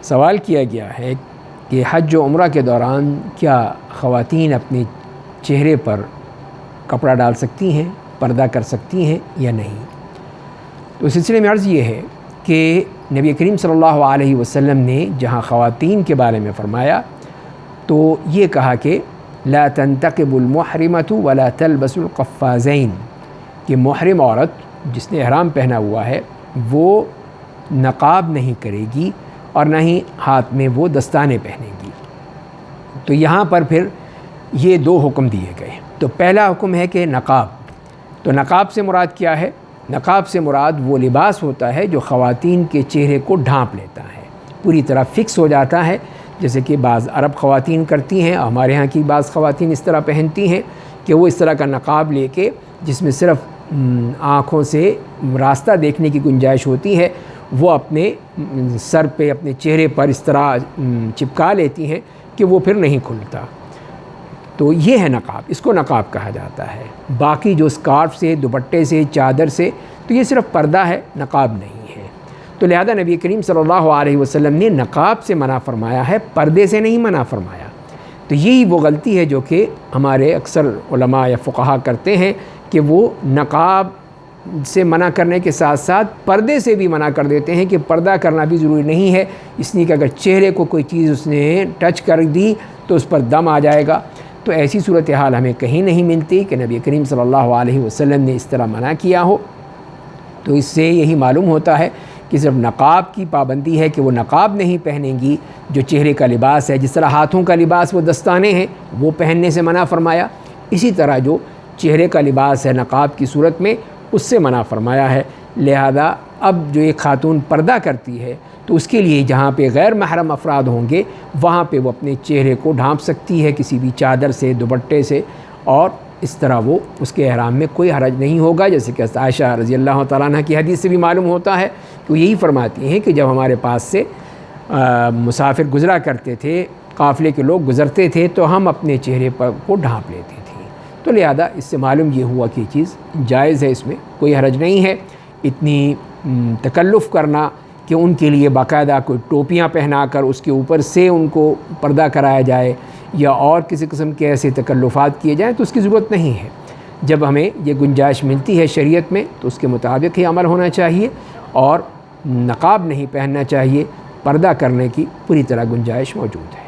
سوال کیا گیا ہے کہ حج و عمرہ کے دوران کیا خواتین اپنے چہرے پر کپڑا ڈال سکتی ہیں، پردہ کر سکتی ہیں یا نہیں؟ تو سلسلے میں عرض یہ ہے کہ نبی کریم صلی اللہ علیہ وسلم نے جہاں خواتین کے بارے میں فرمایا تو یہ کہا کہ لا تنتقب المحرمۃ ولا تلبس القفازین، کہ محرم عورت جس نے احرام پہنا ہوا ہے وہ نقاب نہیں کرے گی اور نہ ہی ہاتھ میں وہ دستانے پہنے گی۔ تو یہاں پر پھر یہ دو حکم دیے گئے۔ تو پہلا حکم ہے کہ نقاب، تو نقاب سے مراد کیا ہے؟ نقاب سے مراد وہ لباس ہوتا ہے جو خواتین کے چہرے کو ڈھانپ لیتا ہے، پوری طرح فکس ہو جاتا ہے، جیسے کہ بعض عرب خواتین کرتی ہیں، ہمارے ہاں کی بعض خواتین اس طرح پہنتی ہیں کہ وہ اس طرح کا نقاب لے کے جس میں صرف آنکھوں سے راستہ دیکھنے کی گنجائش ہوتی ہے وہ اپنے سر پہ اپنے چہرے پر اس طرح چپکا لیتی ہیں کہ وہ پھر نہیں کھلتا۔ تو یہ ہے نقاب، اس کو نقاب کہا جاتا ہے۔ باقی جو اسکارف سے، دوپٹے سے، چادر سے، تو یہ صرف پردہ ہے، نقاب نہیں ہے۔ تو لہذا نبی کریم صلی اللہ علیہ وسلم نے نقاب سے منع فرمایا ہے، پردے سے نہیں منع فرمایا۔ تو یہی وہ غلطی ہے جو کہ ہمارے اکثر علماء یا فقہا کرتے ہیں کہ وہ نقاب سے منع کرنے کے ساتھ ساتھ پردے سے بھی منع کر دیتے ہیں کہ پردہ کرنا بھی ضروری نہیں ہے، اس لیے کہ اگر چہرے کو کوئی چیز اس نے ٹچ کر دی تو اس پر دم آ جائے گا۔ تو ایسی صورتحال ہمیں کہیں نہیں ملتی کہ نبی کریم صلی اللہ علیہ وسلم نے اس طرح منع کیا ہو۔ تو اس سے یہی معلوم ہوتا ہے کہ صرف نقاب کی پابندی ہے کہ وہ نقاب نہیں پہنیں گی جو چہرے کا لباس ہے، جس طرح ہاتھوں کا لباس وہ دستانے ہیں وہ پہننے سے منع فرمایا، اسی طرح جو چہرے کا لباس ہے نقاب کی صورت میں اس سے منع فرمایا ہے۔ لہذا اب جو ایک خاتون پردہ کرتی ہے تو اس کے لیے جہاں پہ غیر محرم افراد ہوں گے وہاں پہ وہ اپنے چہرے کو ڈھانپ سکتی ہے کسی بھی چادر سے، دوپٹے سے، اور اس طرح وہ اس کے احرام میں کوئی حرج نہیں ہوگا، جیسے کہ عائشہ رضی اللہ تعالیٰ عنہ کی حدیث سے بھی معلوم ہوتا ہے کہ وہ یہی فرماتی ہیں کہ جب ہمارے پاس سے مسافر گزرا کرتے تھے، قافلے کے لوگ گزرتے تھے تو ہم اپنے چہرے پر کو ڈھانپ لیتے تھے۔ تو لہذا اس سے معلوم یہ ہوا کہ یہ چیز جائز ہے، اس میں کوئی حرج نہیں ہے۔ اتنی تکلف کرنا کہ ان کے لیے باقاعدہ کوئی ٹوپیاں پہنا کر اس کے اوپر سے ان کو پردہ کرایا جائے یا اور کسی قسم کے ایسے تکلفات کیے جائیں تو اس کی ضرورت نہیں ہے۔ جب ہمیں یہ گنجائش ملتی ہے شریعت میں تو اس کے مطابق ہی عمل ہونا چاہیے اور نقاب نہیں پہننا چاہیے، پردہ کرنے کی پوری طرح گنجائش موجود ہے۔